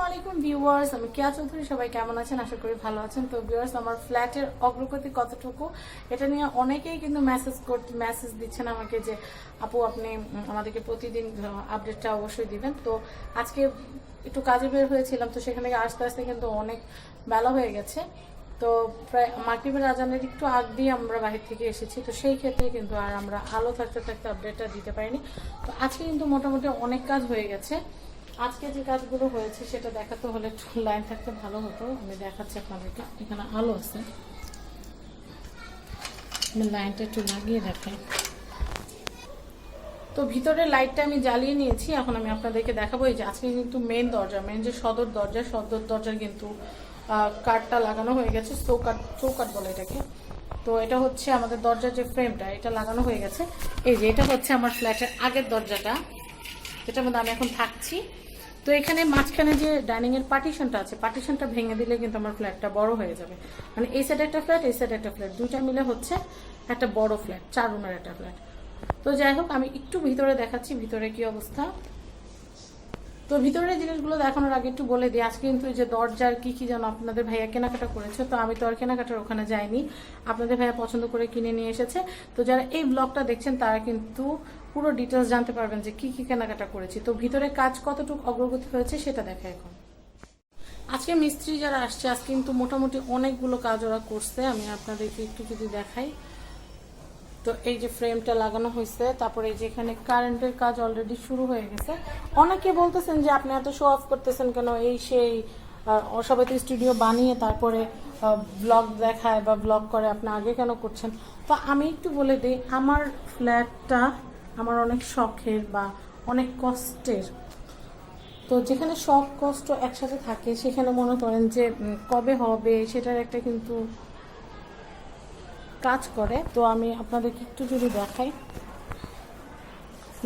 আলাইকুম ভিউয়ার্স, আমি কেয়া চৌধুরী। সবাই কেমন আছেন? আশা করি ভালো আছেন। তো ভিউয়ার্স, আমার ফ্ল্যাটের অগ্রগতি কতটুকু এটা নিয়ে অনেকেই কিন্তু মেসেজ দিচ্ছেন আমাকে যে আপু আপনি আমাদেরকে প্রতিদিন আপডেটটা অবশ্যই দিবেন। তো আজকে একটু কাজে বের হয়েছিলাম, তো সেখানে আস্তে আস্তে কিন্তু অনেক বেলা হয়ে গেছে। তো প্রায় মাগরিবের আজানের একটু আগ দিয়ে আমরা বাহির থেকে এসেছি, তো সেই ক্ষেত্রে কিন্তু আর আমরা আলো থাকতে থাকতে আপডেটটা দিতে পারিনি। তো আজকে কিন্তু মোটামুটি অনেক কাজ হয়ে গেছে। আজকে যে কাজগুলো হয়েছে সেটা দেখাতে হলে একটু লাইন থাকতে ভালো হতো। আমি দেখাচ্ছি আপনাদেরকে, এখানে আলো আছে, আমি লাইনটা একটু লাগিয়ে দেখাই। তো ভিতরে লাইটটা আমি জ্বালিয়ে নিয়েছি, এখন আমি আপনাদেরকে দেখাবো। এই যে আজকে কিন্তু মেন যে সদর দরজার কিন্তু কাঠটা লাগানো হয়ে গেছে, চৌকাঠ বলে এটাকে। তো এটা হচ্ছে আমাদের দরজার যে ফ্রেমটা, এটা লাগানো হয়ে গেছে। এই যে এটা হচ্ছে আমার ফ্ল্যাটের আগের দরজাটা, যেটার মধ্যে আমি এখন থাকছি। তো এখানে মাঝখানে যে ডাইনিং এর পার্টিশনটা আছে, পার্টিশনটা ভেঙে দিলে কিন্তু আমার ফ্ল্যাটটা বড় হয়ে যাবে। মানে এই সাইডে একটা ফ্ল্যাট, এই সাইডে একটা ফ্ল্যাট, দুইটা মিলে হচ্ছে একটা বড় ফ্ল্যাট, 4 রুমের একটা ফ্ল্যাট। তো যাই হোক, আমি একটু ভিতরে দেখাচ্ছি ভিতরে কি অবস্থা। তো ভিতরের জিনিসগুলো দেখানোর আগে একটু বলে দিই, আজকে কিন্তু যে দরজার কি যেন আপনাদের ভাইয়া কেনাকাটা করেছে। তো আমি তো আর কেনাকাটার ওখানে যাইনি, আপনাদের ভাইয়া পছন্দ করে কিনে নিয়ে এসেছে। তো যারা এই ব্লগটা দেখছেন তারা কিন্তু পুরো ডিটেলস জানতে পারবেন যে কি কেনাকাটা করেছি। তো ভিতরে কাজ কতটুকু অগ্রগতি হয়েছে সেটা দেখা এখন। আজকে মিস্ত্রি যারা আসছে, আজকে কিন্তু মোটামুটি অনেকগুলো কাজ ওরা করছে। আমি আপনাদেরকে একটু যদি দেখাই, তো এই যে ফ্রেমটা লাগানো হয়েছে, তারপরে এই যে এখানে কারেন্টের কাজ অলরেডি শুরু হয়ে গেছে। অনেকে বলতেছেন যে আপনি এত শো অফ করতেছেন কেন, এই সেই সবাই তো স্টুডিও বানিয়ে তারপরে ব্লগ দেখায় বা ব্লগ করে, আপনি আগে কেন করছেন। তো আমি একটু বলে দিই, আমার ফ্ল্যাটটা আমার অনেক শখের বা অনেক কষ্টের। তো যেখানে শখ কষ্ট একসাথে থাকে সেখানে মনে করেন যে কবে হবে সেটার একটা কিন্তু কাজ করে। তো আমি আপনাদেরকে একটু যদি দেখাই,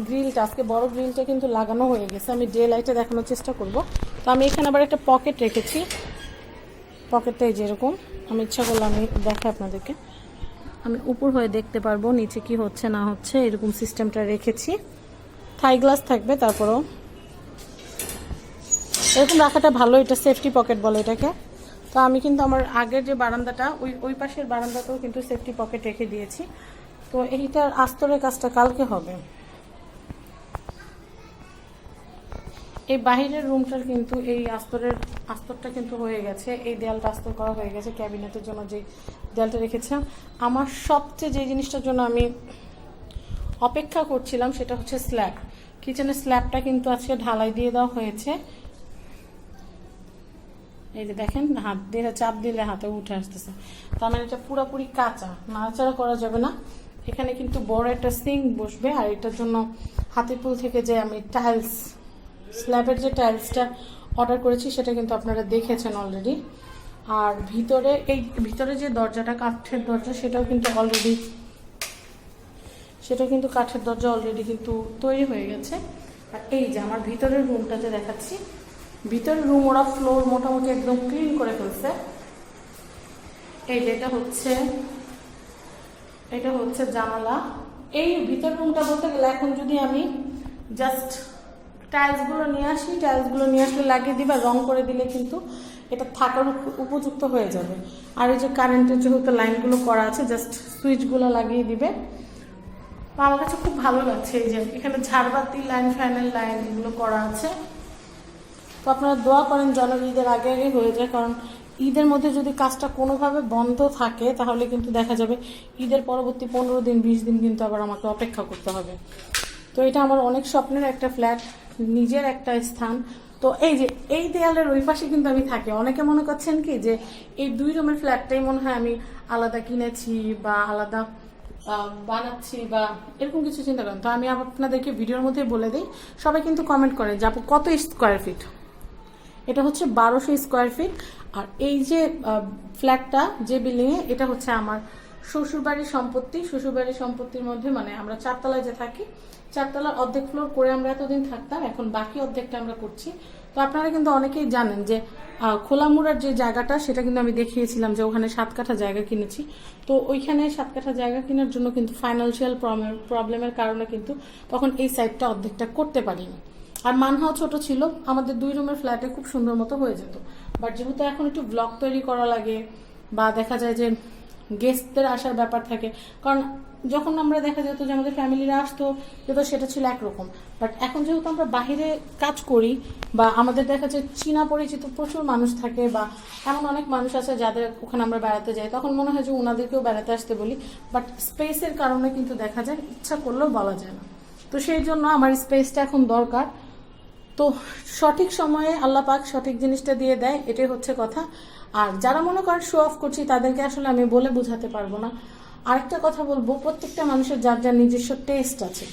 গ্রিলটা আজকে বড় গ্রিলটা কিন্তু লাগানো হয়ে গেছে। আমি ডে লাইটে দেখানোর চেষ্টা করব। তো আমি এখানে আবার একটা পকেট রেখেছি, পকেটটাই যেরকম আমি ইচ্ছা করলে আমি দেখাই আপনাদেরকে, আমি উপর হয়ে দেখতে পারবো নিচে কি হচ্ছে না হচ্ছে, এরকম সিস্টেমটা রেখেছি। থাই গ্লাস থাকবে, তারপরও এরকম রাখাটা ভালো, এটা সেফটি পকেট বলে এটাকে। তো আমি কিন্তু আমার আগের যে বারান্দাটা, ওই পাশের বারান্দাতেও কিন্তু সেফটি পকেট রেখে দিয়েছি। তো এইটার আস্তরের কাজটা কালকে হবে। এই বাহিরের রুমটার কিন্তু এই আস্তরটা কিন্তু হয়ে গেছে, এই দেয়ালটা আস্তর করা হয়ে গেছে। ক্যাবিনেটের জন্য যে দেয়ালটা রেখেছিলাম, আমার সবচেয়ে যে জিনিসটার জন্য আমি অপেক্ষা করছিলাম সেটা হচ্ছে স্ল্যাব। কিচেনের স্ল্যাবটা কিন্তু আজকে ঢালাই দিয়ে দেওয়া হয়েছে। এই যে দেখেন, হাত দিয়ে চাপ দিলে হাতে উঠে আসতেছে। তার মানে এটা পুরোপুরি কাঁচা, নাড়াচাড়া করা যাবে না। এখানে কিন্তু বড় একটা সিঙ্ক বসবে, আর এটার জন্য হাতিপুল থেকে যে আমি স্ল্যাবের যে টাইলসটা অর্ডার করেছি সেটা কিন্তু আপনারা দেখেছেন অলরেডি। আর ভিতরে যে দরজাটা কাঠের দরজা, সেটাও কিন্তু কাঠের দরজা অলরেডি কিন্তু তৈরি হয়ে গেছে। আর এই যে আমার ভিতরের রুমটাতে দেখাচ্ছি, ভিতরের রুম ওরা ফ্লোর মোটামুটি একদম ক্লিন করে ফেলছে। এই যে এটা হচ্ছে জানালা। এই ভিতর রুমটা বলতে গেলে এখন যদি আমি জাস্ট টাইলসগুলো নিয়ে আসলে লাগিয়ে দিই বা রং করে দিলে কিন্তু এটা থাকার উপযুক্ত হয়ে যাবে। আর এই যে কারেন্টের যেহেতু লাইনগুলো করা আছে, জাস্ট সুইচগুলো লাগিয়ে দিবে। আমার কাছে খুব ভালো লাগছে। এই যে এখানে ঝাড়বাতি লাইন, ফ্যানের লাইন এগুলো করা আছে। তো আপনারা দোয়া করেন যেন ঈদের আগে হয়ে যায়, কারণ ঈদের মধ্যে যদি কাজটা কোনোভাবে বন্ধ থাকে তাহলে কিন্তু দেখা যাবে ঈদের পরবর্তী 15 দিন 20 দিন কিন্তু আবার আমাকে অপেক্ষা করতে হবে। তো এটা আমার অনেক স্বপ্নের একটা ফ্ল্যাট, নিজের একটা স্থান। তো এই যে এই দেয়ালের ওই পাশে কিন্তু আমি থাকি। অনেকে মনে করছেন কি যে এই 2 রুমের ফ্ল্যাটটাই মনে হয় আমি আলাদা কিনেছি বা আলাদা বানাচ্ছি বা এরকম কিছু চিন্তা করেন। তো আমি আপনাদেরকে ভিডিওর মধ্যে বলে দিই, সবাই কিন্তু কমেন্ট করেন যে আপু কত স্কোয়ার ফিট। এটা হচ্ছে 1200 স্কোয়ার ফিট। আর এই যে ফ্ল্যাটটা যে বিল্ডিংয়ে, এটা হচ্ছে আমার শ্বশুরবাড়ির সম্পত্তির মধ্যে, মানে আমরা 4 তলায় যে থাকি, 4 তলার অর্ধেক ফ্লোর করে আমরা এতদিন থাকতাম, এখন বাকি অর্ধেকটা আমরা করছি। তো আপনারা কিন্তু অনেকেই জানেন যে খোলামুড়ার যে জায়গাটা, সেটা কিন্তু আমি দেখিয়েছিলাম যে ওখানে 7 কাঠা জায়গা কিনেছি। তো ওইখানে 7 কাঠা জায়গা কেনার জন্য কিন্তু ফাইন্যান্সিয়াল প্রবলেমের কারণে কিন্তু তখন এই সাইডটা অর্ধেকটা করতে পারিনি। আর মানহাও ছোট ছিল, আমাদের 2 রুমের ফ্ল্যাটে খুব সুন্দর মতো হয়ে যেত। বাট যেহেতু এখন একটু ব্লক তৈরি করা লাগে বা দেখা যায় যে গেস্টদের আসার ব্যাপার থাকে, কারণ যখন আমরা দেখা যেত যে আমাদের ফ্যামিলিরা আসতো যেত সেটা ছিল একরকম, বাট এখন যেহেতু আমরা বাইরে কাজ করি বা আমাদের দেখা যায় চীনা পরিচিত প্রচুর মানুষ থাকে বা এমন অনেক মানুষ আছে যাদের ওখানে আমরা বেড়াতে যাই, তখন মনে হয় যে ওনাদেরকেও বেড়াতে আসতে বলি, বাট স্পেসের কারণে কিন্তু দেখা যায় ইচ্ছা করলেও বলা যায় না। তো সেই জন্য আমার স্পেসটা এখন দরকার। তো সঠিক সময়ে আল্লাহ পাক সঠিক জিনিসটা দিয়ে দেয়, এটাই হচ্ছে কথা। আর যারা মনে করেন শো অফ করছি তাদেরকে আসলে আমি বলে বোঝাতে পারবো না। আরেকটা কথা বলবো, প্রত্যেকটা মানুষের যার যার নিজস্ব টেস্ট আছে।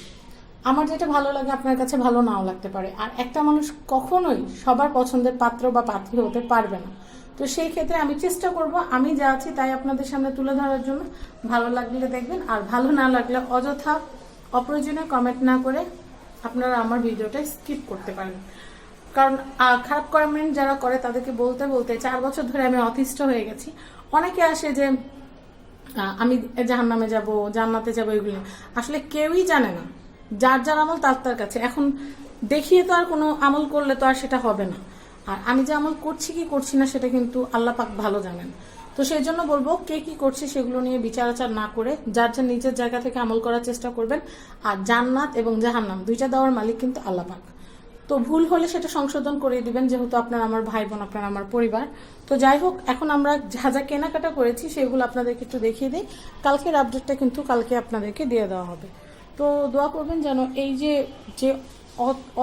আমার যেটা ভালো লাগে আপনার কাছে ভালো নাও লাগতে পারে, আর একটা মানুষ কখনোই সবার পছন্দের পাত্র বা পাত্রী হতে পারবে না। তো সেই ক্ষেত্রে আমি চেষ্টা করব আমি যা আছি তাই আপনাদের সামনে তুলে ধরার জন্য। ভালো লাগলে দেখবেন, আর ভালো না লাগলে অযথা অপ্রয়োজনীয় কমেন্ট না করে আপনারা আমার ভিডিওটা স্কিপ করতে পারেন। কারণ খারাপ কমেন্ট যারা করে তাদেরকে বলতে বলতে 4 বছর ধরে আমি অতিষ্ঠ হয়ে গেছি। অনেকে আসে যে আমি জাহান্নামে যাব, জান্নাতে যাব, এগুলো আসলে কেউই জানে না। যার যার আমল তার তার কাছে। এখন দেখিয়ে তো আর কোনো আমল করলে তো আর সেটা হবে না। আর আমি যে আমল করছি কি করছি না সেটা কিন্তু আল্লাহ পাক ভালো জানেন। তো সেই জন্য বলবো কে কি করছে সেগুলো নিয়ে বিচার আচার না করে যার যার নিজের জায়গা থেকে আমল করার চেষ্টা করবেন। আর জান্নাত এবং জাহান্নাম দুইটা দেওয়ার মালিক কিন্তু আল্লাহ পাক। তো ভুল হলে সেটা সংশোধন করে দিবেন, যেহেতু আপনার আমার ভাই বোন, আপনার আমার পরিবার। তো যাই হোক, এখন আমরা যা যা কেনাকাটা করেছি সেগুলো আপনাদেরকে একটু দেখিয়ে দিই। কালকের আপডেটটা কিন্তু কালকে আপনাদেরকে দিয়ে দেওয়া হবে। তো দোয়া করবেন যেন এই যে যে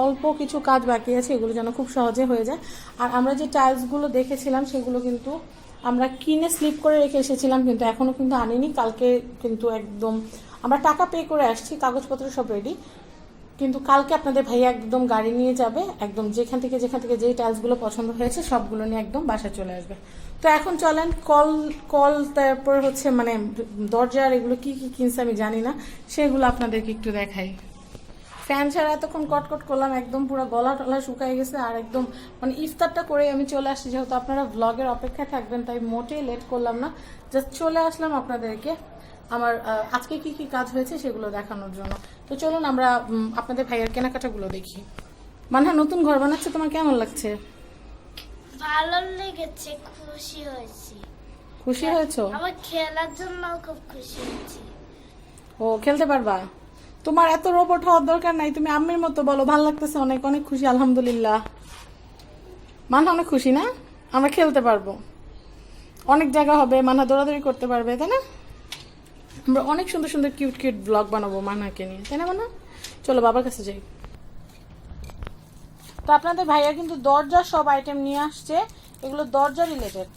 অল্প কিছু কাজ বাকি আছে এগুলো যেন খুব সহজে হয়ে যায়। আর আমরা যে টাইলসগুলো দেখেছিলাম সেগুলো কিন্তু আমরা কিনে স্লিপ করে রেখে এসেছিলাম, কিন্তু এখনও কিন্তু আনিনি। কালকে কিন্তু একদম আমরা টাকা পে করে আসছি, কাগজপত্র সব রেডি, কিন্তু কালকে আপনাদের ভাইয়া একদম গাড়ি নিয়ে যাবে, একদম যেখান থেকে যেই টাইলসগুলো পছন্দ হয়েছে সবগুলো নিয়ে একদম বাসায় চলে আসবে। তো এখন চলেন কল তারপর হচ্ছে মানে দরজার এগুলো কি কি কিনছে আমি জানি না, সেগুলো আপনাদেরকে একটু দেখাই। ফ্যান ছাড়া এতক্ষণ কটকট করলাম, একদম পুরো গলা টলা শুকাই গেছে। আর একদম মানে ইফতারটা করে আমি চলে আসছি, যেহেতু আপনারা ব্লগের অপেক্ষায় থাকবেন তাই মোটেই লেট করলাম না, জাস্ট চলে আসলাম আপনাদেরকে আমার আজকে কি কি কাজ হয়েছে সেগুলো দেখানোর জন্য। তো চলুন আমরা আপনাদের ভাইয়ের কেনাকাটাগুলো দেখি। মানহা নতুন ঘর বানাচ্ছে, তোমার কেমন লাগছে? ভালো লেগেছে, খুশি হয়েছি। খুশি হয়েছো? আমার খেলার জন্য খুব খুশি হয়েছি। ও খেলতে পারবা? তোমার এত রোবট হওয়ার দরকার নাই, তুমি আম্মির মতো বলো ভালো লাগতেছে, অনেক অনেক খুশি আলহামদুলিল্লাহ। মানহা অনেক খুশি না? আমরা খেলতে পারবো, অনেক জায়গা হবে, মানহা দৌড়াদৌড়ি করতে পারবে, তাই না? আমরা অনেক সুন্দর সুন্দর কিউট কিউট ব্লগ বানাবো মানহাকে নিয়ে, তাই না মানহা? চলো বাবার কাছে যাই। তো আপনাদের ভাইয়া কিন্তু দরজার সব আইটেম নিয়ে আসছে, এগুলো দরজা রিলেটেড।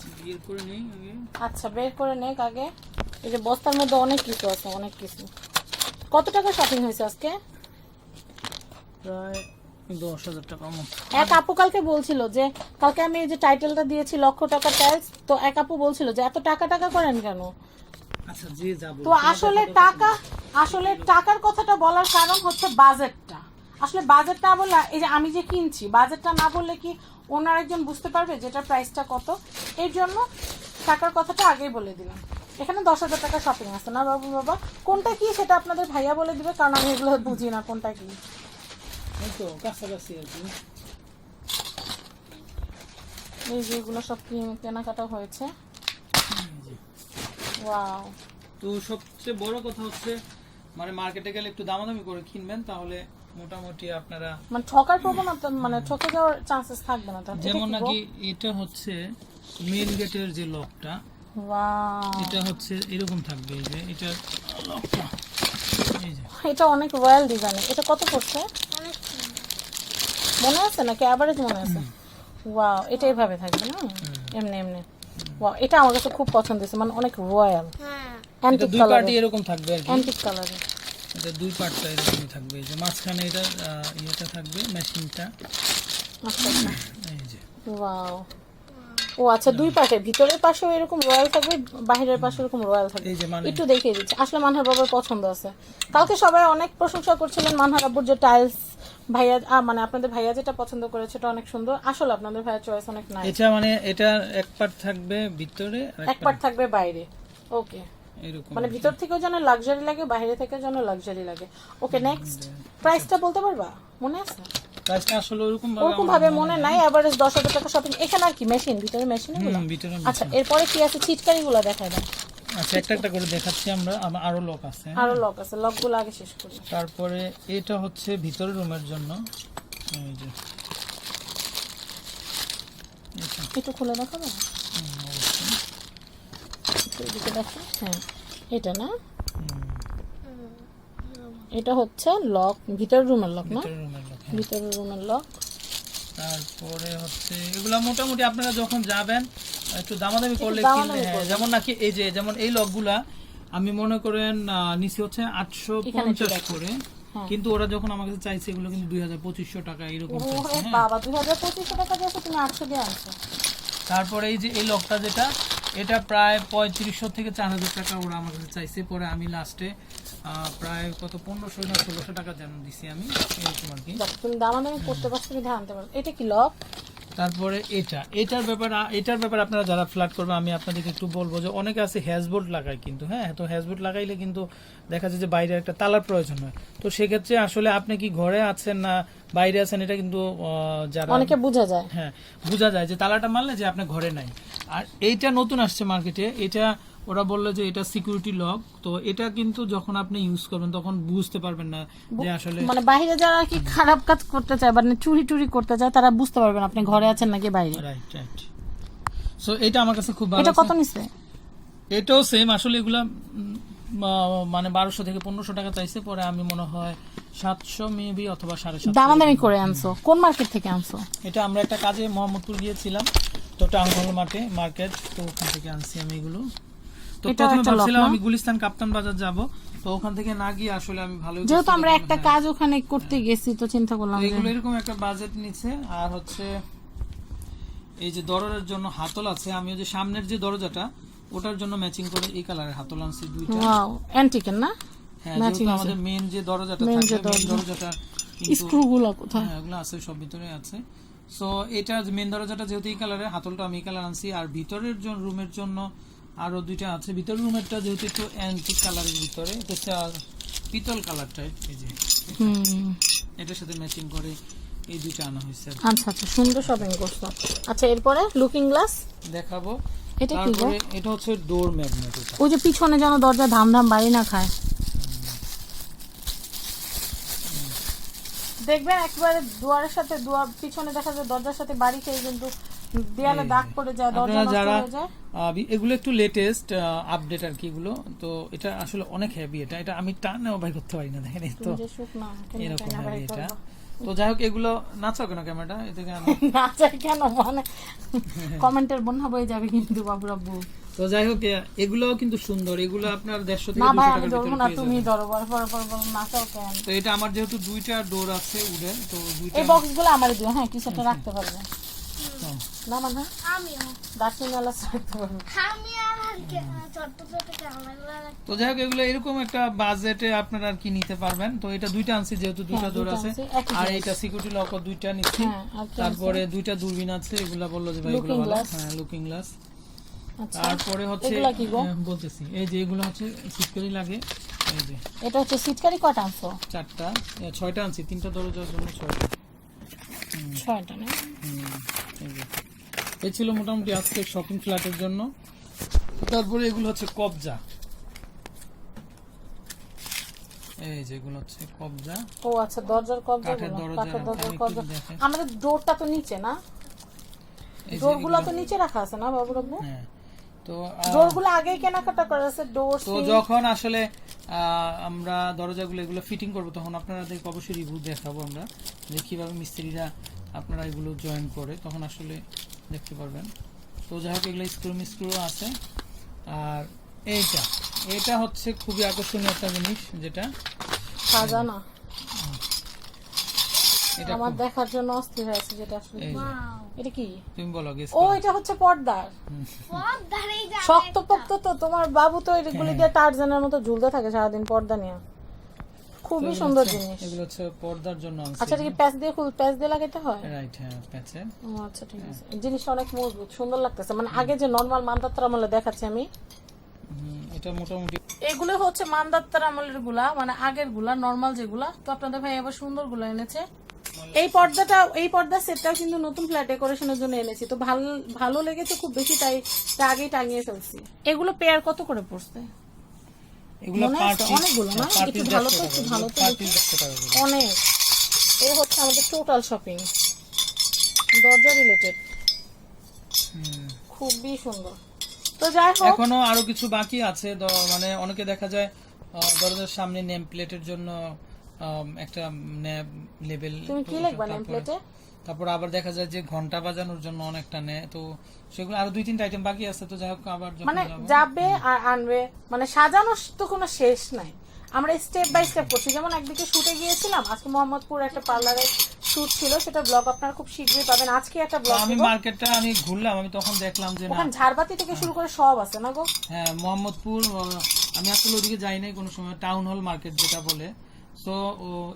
আচ্ছা বের করে নেক আগে। এই যে বস্তার মধ্যে অনেক কিছু আছে, অনেক কিছু। কত টাকা শপিং হয়েছে আজকে? প্রায় 10,000 টাকা মতো। এক আপু কালকে বলছিল যে, কালকে আমি এই যে টাইটেলটা দিয়েছি লক্ষ টাকা টাইলস, তো এক আপু বলছিল যে এত টাকা টাকা করেন কেন? আচ্ছা যে যাব, তো আসলে টাকার কথাটা বলার কারণ হচ্ছে বাজেটটা। আসলে বাজেটটা বলে এই যে আমি যে কিনছি, বাজেটটা না বললে কি অন্য আরেকজন বুঝতে পারবে যেটা প্রাইসটা কত? এই জন্য টাকার কথাটা আগেই বলে দিলাম। এখানে 10,000 টাকা শপিং আছে না বাবু? বাবা কোনটা কি সেটা আপনাদের ভাইয়া বলে দিবে, কারণ আমি এগুলো বুঝি না কোনটা কি। এই তো কাছাকাছি আর কি। এই যেগুলো সব কেনাকাটা হয়েছে। ওয়াও। তো সবচেয়ে বড় কথা হচ্ছে মানে মার্কেটে গেলে একটু দামাদামি করে কিনবেন, তাহলে মোটামুটি আপনারা মানে ঠকার প্রবণতা, মানে ঠকে যাওয়ার চান্সেস থাকবে না। যেমন নাকি এটা হচ্ছে মেইন গেটের যে লকটা, ওয়াও, এটা হচ্ছে এরকম থাকবে। এই যে এটা লকটা, এই যে এটা অনেক রয়্যাল ডিজাইন। এটা কত পড়ছে অনেক মনে আছে নাকি এভারেজ মনে আছে? ওয়াও, এটা এভাবে থাকবে না এমনি এমনি। ওয়াও, এটা আমার কাছে খুব পছন্দ হয়েছে, মানে অনেক রয়্যাল। হ্যাঁ এটা অ্যান্টিক দুই কালার, পার্টি এরকম থাকবে আর কি। অ্যান্টিক কালারে। এটা দুই পার্টটা এরকমই থাকবে। এই যে মাঝখানে এটা ইয়েটা থাকবে, মেশিনটা। আচ্ছা আচ্ছা, এই যে ওয়াও। ও আচ্ছা, দুই পাশে, ভিতরের পাশেও এরকম রয়্যাল থাকবে, বাহিরের পাশে এরকম রয়্যাল থাকবে। এই যে মানে একটু দেখিয়ে দিচ্ছি। আসলে মানহার বাবার পছন্দ আছে। কালকে সবাই অনেক প্রশংসা করছিলেন মানহার আব্বুর যে টাইলস, ভাইয়া মানে আপনাদের ভাইয়া যেটা পছন্দ করেছে এটা অনেক সুন্দর। আসলে আপনাদের ভাইয়ার চয়েস অনেক নাইস। এটা মানে এটা এক পার্ট থাকবে ভিতরে আর এক পার্ট থাকবে বাইরে। ওকে, এরকম মানে ভিতর থেকেও যেন লাক্সারি লাগে, বাইরে থেকেও যেন লাক্সারি লাগে। ওকে নেক্সট, প্রাইসটা বলতে পারবা? মনে আছে? প্রাইসটা আসলে ওরকম ওরকম ভাবে মনে নাই, এভারেজ 10,000 টাকা শপিং। এখানে আর কি মেশিন, ভিতরে মেশিন এগুলো? ভিতরে আচ্ছা, এরপরে কি আছে? ছিটকারি গুলো দেখাই দাও। আচ্ছা, একটা একটা করে দেখাচ্ছি আমরা, আরো লক আছে। আরো লক আছে, লকগুলো আগে শেষ করি। তারপরে এটা হচ্ছে ভিতরের রুমের জন্য, এই যে একটু খুলে দেখাবো? এদিকে দেখো, হ্যাঁ এটা না, এটা হচ্ছে লক, ভিতরের রুমের লক না? ভিতরের রুমের লক। ভিতরের রুমের লক। তারপরে হচ্ছে এগুলা মোটামুটি আপনারা যখন যাবেন একটু দামাদামি করলে দামাদামি কিনলে, করলে। যেমন নাকি এই যে যেমন এই লকগুলা আমি মনে করেন নিচে হচ্ছে 850 করে, কিন্তু ওরা যখন আমার কাছে চাইছে এগুলো কিন্তু 2000-2500 টাকা এরকম চাইছে, ওরে হ্যাঁ। বাবা, 2200 টাকা দিয়েছো তুমি, 800 দিয়ে আনছো। তারপরে এই যে এই লকটা যেটা, এটা প্রায় 3500 থেকে 4000 টাকা ওরা আমার কাছে চাইছে। পরে আমি লাস্টে প্রায় কত 1500 না 1600 টাকা যেন দিছি আমি, এরকম আর কি। দেখ, তুমি দামাদামি করতে পারছো কি আনতে পারো। এটা কি লক? তারপরে এটার ব্যাপারে আপনারা যারা ফ্ল্যাট করবে, আমি আপনাদেরকে একটু বলবো যে অনেকে আছে হ্যাজবোর্ড লাগায় কিন্তু, হ্যাঁ, তো হ্যাজবোর্ড লাগাইলে কিন্তু দেখা যায় যে বাইরে একটা তালার প্রয়োজন হয়। তো সেক্ষেত্রে আসলে আপনি কি ঘরে আছেন না বাইরে আছেন, এটা কিন্তু যারা অনেকে বোঝা যায়, হ্যাঁ বোঝা যায় যে তালাটা মারলে যে আপনি ঘরে নাই। আর এইটা নতুন আসছে মার্কেটে, এটা ওরা বললো যে এটা সিকিউরিটি লক। তো এটা কিন্তু যখন আপনি ইউজ করবেন তখন বুঝতে পারবেন না যে আসলে, মানে বাইরে যারা কি খারাপ কাজ করতে চায় বা চুরি টুরি করতে চায়, তারা বুঝতে পারবেন আপনি ঘরে আছেন নাকি বাইরে। রাইট। সো এটা আমার কাছে খুব ভালো এটা কত লাগছে। নিছে? এটাও সেম, আসলে এগুলা মানে 1200 থেকে 1500 টাকা চাইছে। পরে আমি মনে হয় 700 মেবি অথবা 750 দামাদামি করে আনছো? কোন মার্কেট থেকে আনছো? এটা আমরা একটা কাজে মোহাম্মদপুর গিয়েছিলাম, তো টাউন হল মার্কেট, তো ওখান থেকে আনছি আমি এগুলো। তো এটাও প্রথমে একটা lock ভাবছিলাম না? আমি গুলিস্তান কাপ্তান বাজার যাব, তো ওখান থেকে না গিয়ে আসলে আমি ভালোই যেহেতু আমরা একটা কাজ ওখানে করতে গেছি, তো চিন্তা করলাম যে এগুলো এরকম একটা বাজেট নিচ্ছে। আর হচ্ছে এই যে দরজার জন্য হাতল আছে, আমি ওই যে সামনের যে দরজাটা ওটার জন্য ম্যাচিং করে এই কালারের হাতল আনছি দুইটা। ওয়াও, অ্যান্টিকের না? হ্যাঁ, matching যেহেতু আছে। আমাদের মেইন যে দরজাটা Main থাকে, যে মেইন দরজাটা কিন্তু স্ক্রু গুলো কোথায়? হ্যাঁ এগুলো আছে সব ভিতরে আছে। সো এটা মেইন দরজাটা যেহেতু এই কালারের, হাতলটা আমি এই কালার আনছি। আর ভিতরের জন্য রুমের জন্য আরো দুইটা আছে। ভিতরের রুমেরটা যেহেতু একটু অ্যান্টিক কালারের ভিতরে, এটা পিতল কালারটা, এই যে এটার সাথে ম্যাচিং করে এই দুইটা আনা হয়েছে। আচ্ছা আচ্ছা, সুন্দর শপিং করছো। আচ্ছা, এরপরে লুকিং গ্লাস দেখাবো। এটা কি গো? তারপরে এটা হচ্ছে ডোর ম্যাগনেট। এটা ওই যে পিছনে যেন দরজা ধাম ধাম বাড়ি না খায়, দেখবেন একবারে দুয়ারের সাথে দুয়ার পিছনে দেখা যায় দরজার সাথে বাড়ি খেয়ে কিন্তু দেয়ালে দাগ পড়ে যায়, দরজা আপনারা নষ্ট যারা হয়ে যায়। এগুলো একটু লেটেস্ট আপডেট আর কি এগুলো, তো এটা আসলে অনেক হেভি। এটা আমি টানেও বাই করতে পারি না, দেখেন এই তো তুমি যে সুখ না, কেন এরকম কেন হেভি বাড়ি এটা। করবো? তো যাই হোক, এগুলো নাচাও কেন ক্যামেরাটা এদিকে আনো। না চাই কেন, মানে কমেন্টের বন্যা বয়ে যাবে কিন্তু বাবু রাব্বু। তো যাই হোক, এগুলো কিন্তু সুন্দর, এগুলো আপনার 150 থেকে না 200 ভাই, টাকার আমি ধরবো ভিতরে না, পেয়ে তুমি যাবেন। ধরো, বল পর পর বল, না চাও কেন? তো এটা আমার যেহেতু দুইটা ডোর আছে উডেন, তো দুইটা এই বক্স গুলো আমারই দিও, হ্যাঁ, কিছু একটা রাখতে পারবে হ্যাঁ। না, মানে আমিও দার্শনিক আলাস রাখতে পারবে। আমি আর ছোট ছোট ক্যামেরাগুলো তো যাই হোক, এগুলো এরকম একটা বাজেটে আপনারা আর কি নিতে পারবেন। তো এটা দুইটা আনছি যেহেতু দুইটা হ্যাঁ, ডোর দুইটা আছে। আনছি, একই আর জিনিস। এটা সিকিউরিটি লক দুইটা নিচ্ছি। হ্যাঁ, আর কি তারপরে দুইটা দূরবীন আছে, এগুলা বললো যে ভাই এগুলো Looking ভালো। glass। হ্যাঁ, লুকিং গ্লাস। আচ্ছা, তারপরে হচ্ছে এগুলা কি গো? বলতেছি, এই যে এগুলো হচ্ছে সিটকারি লাগে, এই যে এটা হচ্ছে সিটকারি কটা আনছো? 4টা 6টা আনছি, 3টা দরজার জন্য 6টা। 6টা না? এই যে এই ছিল মোটামুটি আজকে শপিং ফ্ল্যাটের জন্য। তারপরে এগুলো হচ্ছে কবজা, এই যে এগুলো হচ্ছে কবজা। ও আচ্ছা, দরজার কবজা কাঠের গুলো, দরজা, কাঠের দরজার আমি একটু কবজা। দেখাই। আমাদের ডোরটা তো নিচে না? এই যে ডোরগুলো তো এগুলো- নিচে রাখা আছে না বাবু রাব্বু? হ্যাঁ, তো ডোরগুলো আগেই কেনাকাটা করা আছে, ডোর তো যখন আসলে আমরা দরজাগুলো এগুলো ফিটিং করবো, তখন আপনাদেরকে অবশ্যই রিভিউ দেখাবো আমরা, যে কিভাবে মিস্ত্রিরা আপনারা এগুলো জয়েন করে, তখন আসলে দেখতে পারবেন। তো যাই হোক, এগুলো স্ক্রু আছে। আর এটা হচ্ছে খুবই আকর্ষণীয় একটা জিনিস, যেটা সাজানা এটা আমার দেখার জন্য অস্থির হয়েছে, যেটা আসলে এই যে, এটা কি? তুমি বলো গেস ও, এটা হচ্ছে পর্দার। দাঁড়িয়ে যা শক্ত পোক্ত তো, তোমার বাবু তো এগুলি দিয়ে টার্জানের মতো ঝুলতে থাকে সারাদিন পর্দা নিয়ে, খুবই সুন্দর জিনিস। এগুলো হচ্ছে পর্দার জন্য আনছি। আচ্ছা, এটা কি প্যাচ দিয়ে প্যাচ দিয়ে লাগাইতে হয়? রাইট, হ্যাঁ, প্যাচে। ও আচ্ছা, ঠিক আছে। জিনিসটা অনেক মজবুত, সুন্দর লাগতেছে। মানে আগে যে নরমাল মানদাত্তার আমলে দেখাচ্ছি আমি, এটা মোটামুটি এগুলো হচ্ছে মানদাত্তার আমলের গুলা, মানে আগের গুলা, নরমাল যেগুলা। তো আপনাদের ভাই আবার সুন্দর গুলা এনেছে, এই পর্দা সেটটাও কিন্তু নতুন ফ্ল্যাট ডেকোরেশনের জন্য এনেছি, তো ভালো লেগেছে খুব বেশি, তাই আগেই টাঙিয়ে ফেলছি। এগুলো পেয়ার কত করে পড়ছে? এগুলো অনেকগুলো না, একটু ভালো তো অনেক। এই হচ্ছে আমাদের টোটাল শপিং দরজা রিলেটেড, খুবই সুন্দর। তো যাই হোক, এখনো আরো কিছু বাকি আছে। মানে অনেকে দেখা যায় দরজার সামনে নেম প্লেটের জন্য একটা লেবেল, তুমি কি লিখবা নেম প্লেটে? তারপর আবার দেখা যায় যে ঘন্টা বাজানোর জন্য অনেকটা নেয়, তো সেগুলো আরো 2-3টা আইটেম বাকি আছে। তো যাই হোক, আবার মানে যাবে আর আনবে, মানে সাজানোর তো কোনো শেষ নাই। আমরা স্টেপ বাই স্টেপ করছি। যেমন একদিকে শুটে গিয়েছিলাম, আজকে মোহাম্মদপুর একটা পার্লারে শুট ছিল, সেটা ব্লগ আপনারা খুব শীঘ্রই পাবেন। আজকে একটা ব্লগ, আমি মার্কেটটা আমি ঘুরলাম, আমি তখন দেখলাম যে না, ওখানে ঝাড়বাতি থেকে শুরু করে সব আছে না গো। হ্যাঁ, মোহাম্মদপুর, আমি আসলে ওদিকে যাই নাই কোনো সময়, টাউন হল মার্কেট যেটা বলে। তো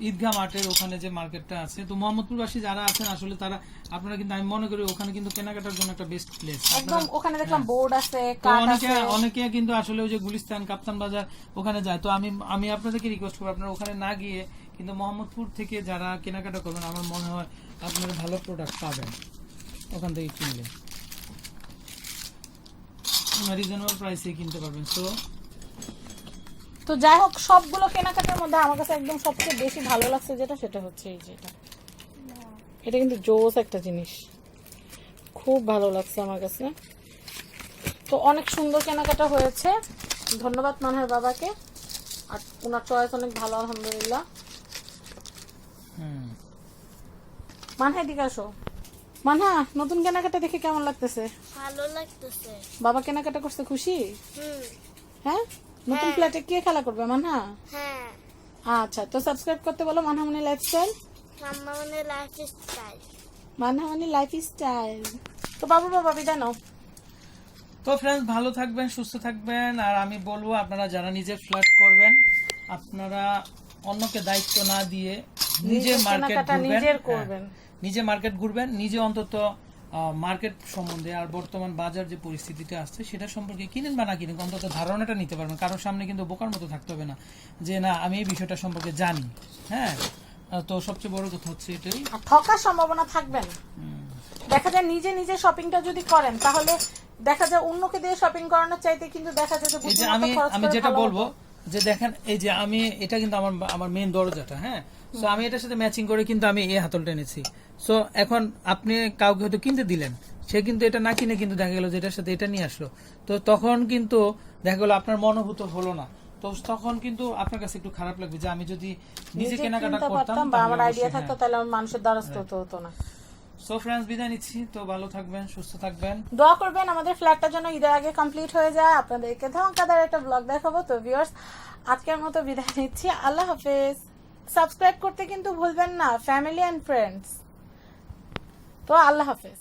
ঈদগাহ মাঠের ওখানে যে মার্কেটটা আছে, তো মোহাম্মদপুরবাসী যারা আছেন আসলে তারা, আপনারা কিন্তু, আমি মনে করি ওখানে কিন্তু কেনাকাটার জন্য একটা বেস্ট প্লেস। একদম ওখানে দেখলাম বোর্ড আছে, কাঠ আছে। অনেকে কিন্তু আসলে ওই যে গুলিস্তান, কাপ্তান বাজার ওখানে যায়। তো আমি আপনাদেরকে রিকোয়েস্ট করবো, আপনারা ওখানে না গিয়ে কিন্তু মোহাম্মদপুর থেকে যারা কেনাকাটা করবেন, আমার মনে হয় আপনারা ভালো প্রোডাক্ট পাবেন ওখান থেকে কিনলে, রিজনেবল প্রাইসে কিনতে পারবেন। তো যাই হোক, সবগুলো কেনাকাটার মধ্যে আমার কাছে একদম সবচেয়ে বেশি ভালো লাগছে যেটা, সেটা হচ্ছে এই যেটা, এটা কিন্তু জোস একটা জিনিস, খুব ভালো লাগছে আমার কাছে। তো অনেক সুন্দর কেনাকাটা হয়েছে, ধন্যবাদ মানহার বাবাকে, আর ওনার চয়েস অনেক ভালো, আলহামদুলিল্লাহ। মানহা দিকে আসো। মানহা, নতুন কেনাকাটা দেখে কেমন লাগতেছে? ভালো লাগতেছে। বাবা কেনাকাটা করছে, খুশি? হুম। হ্যাঁ, নতুন ফ্ল্যাটে কে খেলা করবে মানহা? হ্যাঁ। আচ্ছা, তো সাবস্ক্রাইব করতে বলো মানহামনি লাইফস্টাইল। মামামনি লাইফস্টাইল। মানহামনি লাইফস্টাইল। তো বাবু বাবা বিদায় নাও। তো ফ্রেন্ডস, ভালো থাকবেন, সুস্থ থাকবেন। আর আমি বলবো, আপনারা যারা নিজে ফ্ল্যাট করবেন, আপনারা অন্যকে দায়িত্ব না দিয়ে নিজে মার্কেট ঘুরবেন, নিজে মার্কেট ঘুরবেন, নিজে অন্তত মার্কেট সম্বন্ধে আর বর্তমান বাজার যে পরিস্থিতিটা আসছে সেটা সম্পর্কে কিনেন বা না কিনেন, অন্তত ধারণাটা নিতে পারবেন। কারোর সামনে কিন্তু বোকার মতো থাকতে হবে না যে না আমি এই বিষয়টা সম্পর্কে জানি। হ্যাঁ, তো সবচেয়ে বড় কথা হচ্ছে এটাই, ঠকার সম্ভাবনা থাকবে না। দেখা যায় নিজে নিজে শপিংটা যদি করেন, তাহলে দেখা যায় অন্যকে দিয়ে শপিং করানোর চাইতে কিন্তু দেখা যায় যে আমি যেটা বলবো যে দেখেন, এই যে আমি এটা কিন্তু আমার মেইন দরজাটা, হ্যাঁ, সো আমি এটার সাথে ম্যাচিং করে কিন্তু আমি এই হাতলটা এনেছি। সো এখন আপনি কাউকে হয়তো কিনতে দিলেন, সে কিন্তু এটা না কিনে কিন্তু দেখা গেল যে এটার সাথে এটা নিয়ে আসলো, তো তখন কিন্তু দেখা গেল আপনার মনোভূত হলো না, তো তখন কিন্তু আপনার কাছে একটু খারাপ লাগবে যে আমি যদি নিজে কেনাকাটা করতাম বা আমার আইডিয়া থাকতো, তাহলে আমার মানুষের দ্বারস্থ হতো না। সো ফ্রেন্ডস, বিদায় নিচ্ছি। তো ভালো থাকবেন, সুস্থ থাকবেন, দোয়া করবেন আমাদের ফ্ল্যাটটা যেন ঈদের আগে কমপ্লিট হয়ে যায়, আপনাদেরকে ধামাকাদার একটা ব্লগ দেখাবো। তো ভিউয়ার্স, আজকের মতো বিদায় নিচ্ছি, আল্লাহ হাফেজ। সাবস্ক্রাইব করতে কিন্তু ভুলবেন না, ফ্যামিলি এন্ড ফ্রেন্ডস। তো আল্লাহ হাফেজ।